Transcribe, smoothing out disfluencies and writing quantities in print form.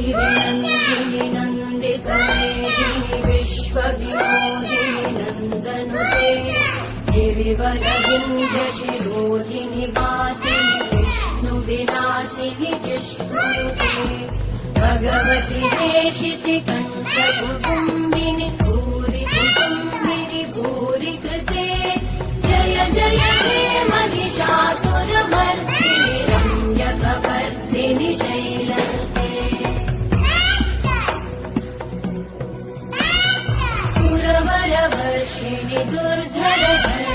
गिरिनन्दिनि नन्दितमेदिनि विश्वविनोदिनि नन्दनुते गिरिवरविन्ध्यशिरोधिनि वासिनि विष्णुविलासिनि जिष्णुनुते भगवति हेशिति कण्ठकुटुम्बिनि भूरि कुटुम्बिनि भूरि कृते जय जय हे महिषासुरमर्दिनि रम्यकपर्दिनि शैलसुते सुरवरवर्षिणि दुर्धरधर